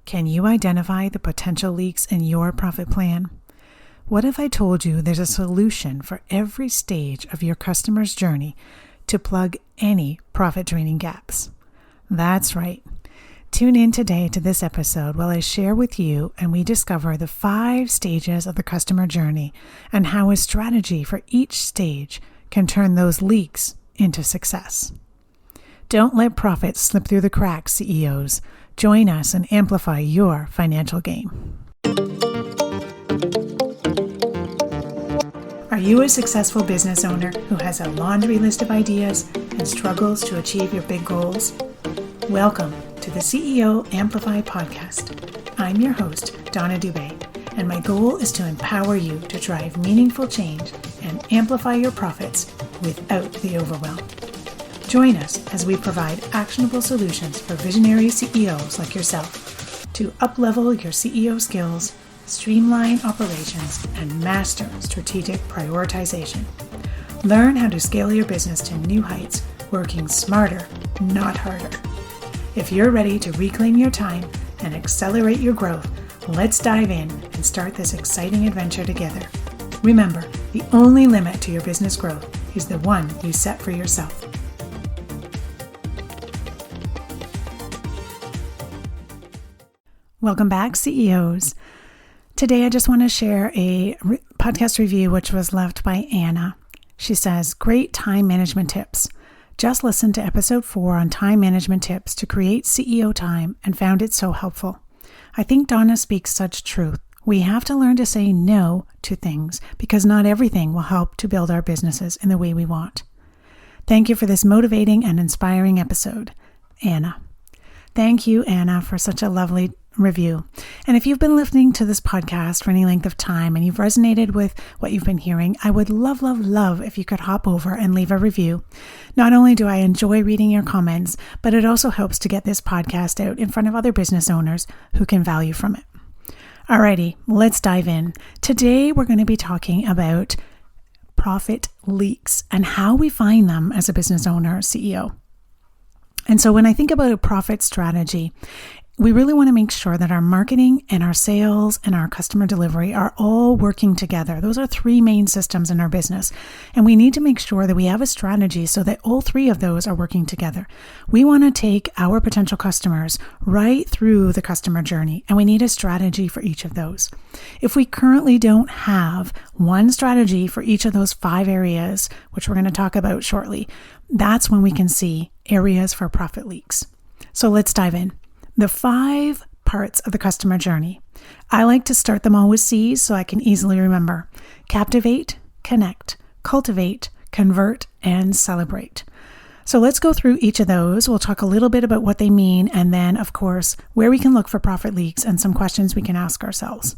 Can you identify the potential leaks in your profit plan? What if I told you there's a solution for every stage of your customer's journey to plug any profit-draining gaps? That's right. Tune in today to this episode while I share with you and we discover the 5 stages of the customer journey and how a strategy for each stage can turn those leaks into success. Don't let profits slip through the cracks, CEOs. Join us and amplify your financial game. Are you a successful business owner who has a laundry list of ideas and struggles to achieve your big goals? Welcome to the CEO Amplify podcast. I'm your host, Donna Dubé, and my goal is to empower you to drive meaningful change and amplify your profits without the overwhelm. Join us as we provide actionable solutions for visionary CEOs like yourself to up-level your CEO skills, streamline operations, and master strategic prioritization. Learn how to scale your business to new heights, working smarter, not harder. If you're ready to reclaim your time and accelerate your growth, let's dive in and start this exciting adventure together. Remember, the only limit to your business growth is the one you set for yourself. Welcome back, CEOs. Today, I just want to share a podcast review which was left by Anna. She says, great time management tips. Just listened to episode 4 on time management tips to create CEO time and found it so helpful. I think Donna speaks such truth. We have to learn to say no to things because not everything will help to build our businesses in the way we want. Thank you for this motivating and inspiring episode, Anna. Thank you, Anna, for such a lovely review. And if you've been listening to this podcast for any length of time and you've resonated with what you've been hearing, I would love if you could hop over and leave a review. Not only do I enjoy reading your comments, but it also helps to get this podcast out in front of other business owners who can value from it. Alrighty, let's dive in. Today we're going to be talking about profit leaks and how we find them as a business owner or CEO. And so when I think about a profit strategy, we really want to make sure that our marketing and our sales and our customer delivery are all working together. Those are 3 main systems in our business. And we need to make sure that we have a strategy so that all 3 of those are working together. We want to take our potential customers right through the customer journey, and we need a strategy for each of those. If we currently don't have one strategy for each of those 5 areas, which we're going to talk about shortly, that's when we can see areas for profit leaks. So let's dive in. The 5 parts of the customer journey. I like to start them all with C's so I can easily remember. Captivate, connect, cultivate, convert, and celebrate. So let's go through each of those. We'll talk a little bit about what they mean and then, of course, where we can look for profit leaks and some questions we can ask ourselves.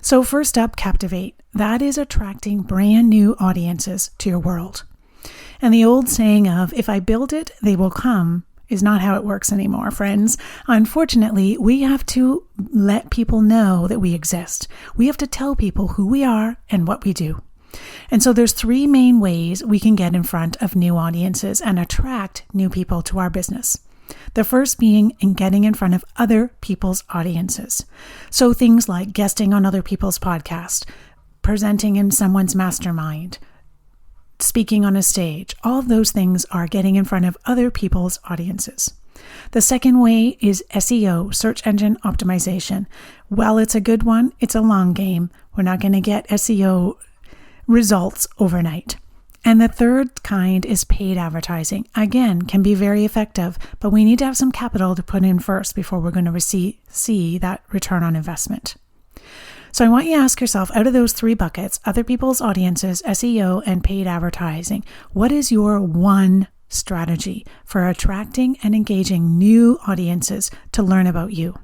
So first up, captivate. That is attracting brand new audiences to your world. And the old saying of, if I build it, they will come, is not how it works anymore, friends. Unfortunately, we have to let people know that we exist. We have to tell people who we are and what we do. And so there's 3 main ways we can get in front of new audiences and attract new people to our business. The first being in getting in front of other people's audiences. So things like guesting on other people's podcasts, presenting in someone's mastermind, speaking on a stage. All of those things are getting in front of other people's audiences. The second way is SEO, search engine optimization. While it's a good one, it's a long game. We're not going to get SEO results overnight. And the third kind is paid advertising. Again, can be very effective, but we need to have some capital to put in first before we're going to see that return on investment. So I want you to ask yourself, out of those 3 buckets, other people's audiences, SEO, and paid advertising, what is your one strategy for attracting and engaging new audiences to learn about you?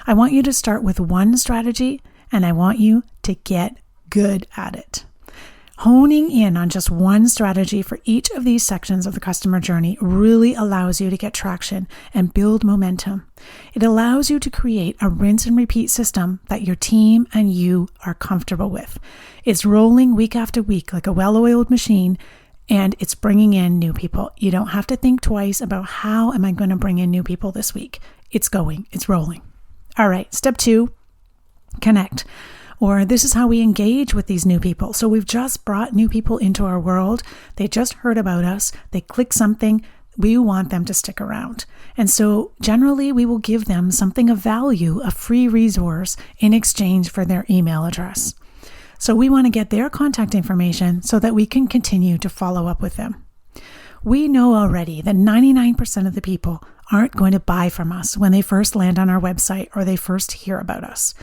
I want you to start with one strategy, and I want you to get good at it. Honing in on just one strategy for each of these sections of the customer journey really allows you to get traction and build momentum. It allows you to create a rinse and repeat system that your team and you are comfortable with. It's rolling week after week like a well-oiled machine, and it's bringing in new people. You don't have to think twice about how am I going to bring in new people this week. It's rolling. All right, step 2, connect. Or this is how we engage with these new people. So we've just brought new people into our world. They just heard about us. They click something. We want them to stick around. And so generally we will give them something of value, a free resource in exchange for their email address. So we want to get their contact information so that we can continue to follow up with them. We know already that 99% of the people aren't going to buy from us when they first land on our website or they first hear about us.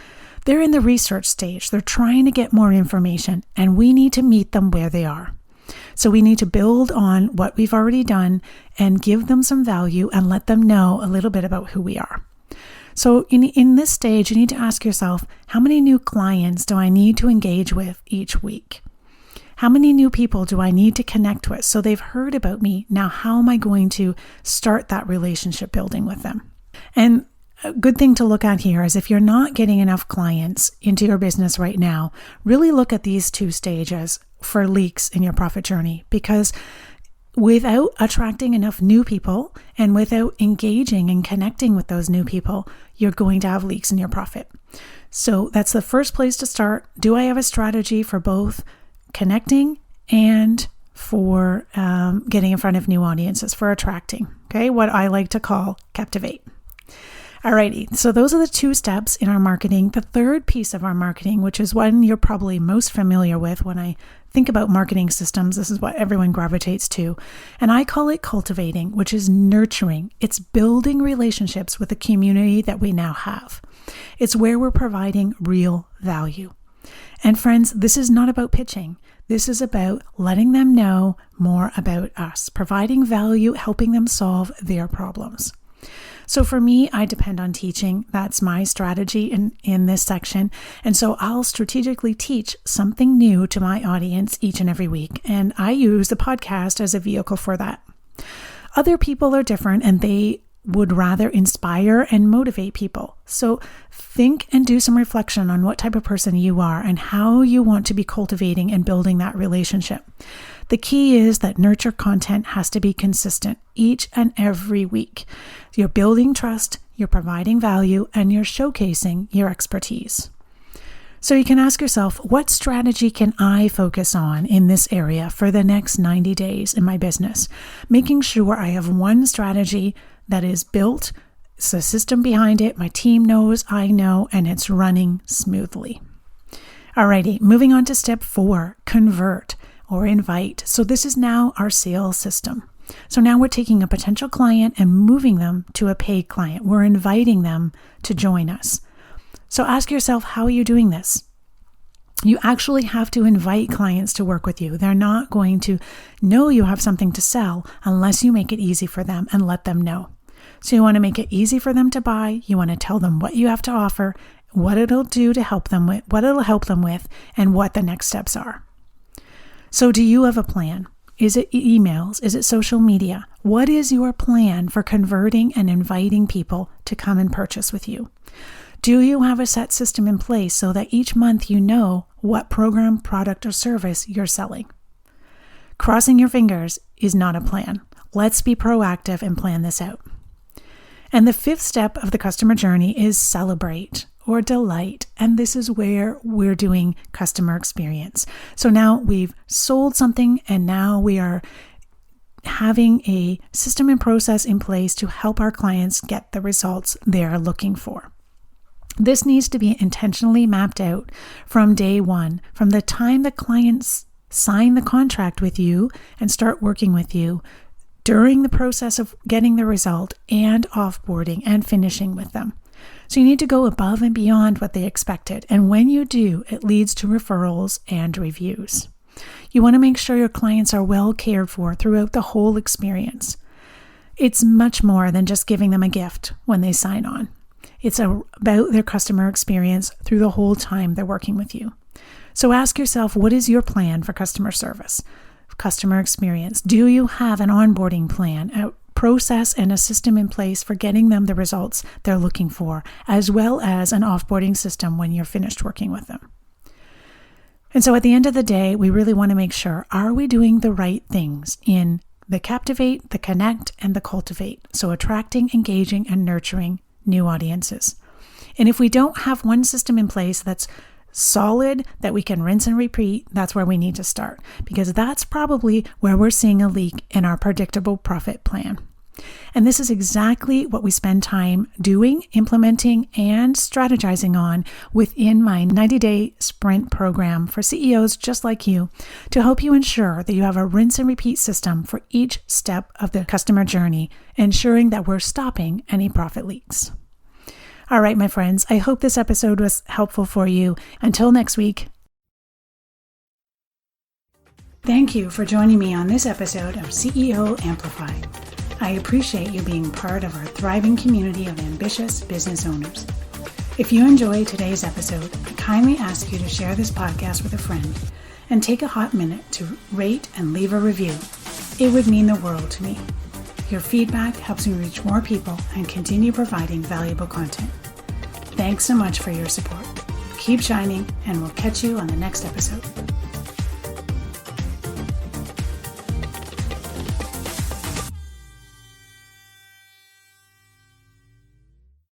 They're in the research stage. They're trying to get more information, and we need to meet them where they are. So we need to build on what we've already done and give them some value and let them know a little bit about who we are. So in this stage, you need to ask yourself, how many new clients do I need to engage with each week? How many new people do I need to connect with? So they've heard about me. Now, how am I going to start that relationship building with them? And a good thing to look at here is if you're not getting enough clients into your business right now, really look at these 2 stages for leaks in your profit journey, because without attracting enough new people and without engaging and connecting with those new people, you're going to have leaks in your profit. So that's the first place to start. Do I have a strategy for both connecting and for getting in front of new audiences, for attracting? Okay, what I like to call captivate. Alrighty, so those are the 2 steps in our marketing. The third piece of our marketing, which is one you're probably most familiar with when I think about marketing systems, this is what everyone gravitates to, and I call it cultivating, which is nurturing. It's building relationships with the community that we now have. It's where we're providing real value. And friends, this is not about pitching. This is about letting them know more about us, providing value, helping them solve their problems. So for me, I depend on teaching. That's my strategy in this section. And so I'll strategically teach something new to my audience each and every week. And I use the podcast as a vehicle for that. Other people are different, and they would rather inspire and motivate people. So think and do some reflection on what type of person you are and how you want to be cultivating and building that relationship. The key is that nurture content has to be consistent each and every week. You're building trust, you're providing value, and you're showcasing your expertise. So you can ask yourself, what strategy can I focus on in this area for the next 90 days in my business? Making sure I have one strategy that is built, it's a system behind it, my team knows, I know, and it's running smoothly. Alrighty, moving on to step 4, convert or invite. So this is now our sales system. So now we're taking a potential client and moving them to a paid client. We're inviting them to join us. So ask yourself, how are you doing this? You actually have to invite clients to work with you. They're not going to know you have something to sell unless you make it easy for them and let them know. So you want to make it easy for them to buy. You want to tell them what you have to offer, what it'll do to help them with, what it'll help them with, and what the next steps are. So do you have a plan? Is it emails? Is it social media? What is your plan for converting and inviting people to come and purchase with you? Do you have a set system in place so that each month you know what program, product, or service you're selling? Crossing your fingers is not a plan. Let's be proactive and plan this out. And the 5th step of the customer journey is celebrate or delight. And this is where we're doing customer experience. So now we've sold something, and now we are having a system and process in place to help our clients get the results they're looking for. This needs to be intentionally mapped out from day one, from the time the clients sign the contract with you and start working with you, during the process of getting the result, and offboarding and finishing with them. So you need to go above and beyond what they expected. And when you do, it leads to referrals and reviews. You want to make sure your clients are well cared for throughout the whole experience. It's much more than just giving them a gift when they sign on. It's about their customer experience through the whole time they're working with you. So ask yourself, what is your plan for customer service, customer experience? Do you have an onboarding plan, a process, and a system in place for getting them the results they're looking for, as well as an offboarding system when you're finished working with them? And so at the end of the day, we really want to make sure, are we doing the right things in the captivate, the connect, and the cultivate? So attracting, engaging, and nurturing new audiences. And if we don't have one system in place that's solid, that we can rinse and repeat, that's where we need to start, because that's probably where we're seeing a leak in our predictable profit plan. And this is exactly what we spend time doing, implementing, and strategizing on within my 90-day sprint program for CEOs just like you, to help you ensure that you have a rinse and repeat system for each step of the customer journey, ensuring that we're stopping any profit leaks. All right, my friends, I hope this episode was helpful for you. Until next week. Thank you for joining me on this episode of CEO Amplify. I appreciate you being part of our thriving community of ambitious business owners. If you enjoyed today's episode, I kindly ask you to share this podcast with a friend and take a hot minute to rate and leave a review. It would mean the world to me. Your feedback helps me reach more people and continue providing valuable content. Thanks so much for your support. Keep shining, and we'll catch you on the next episode.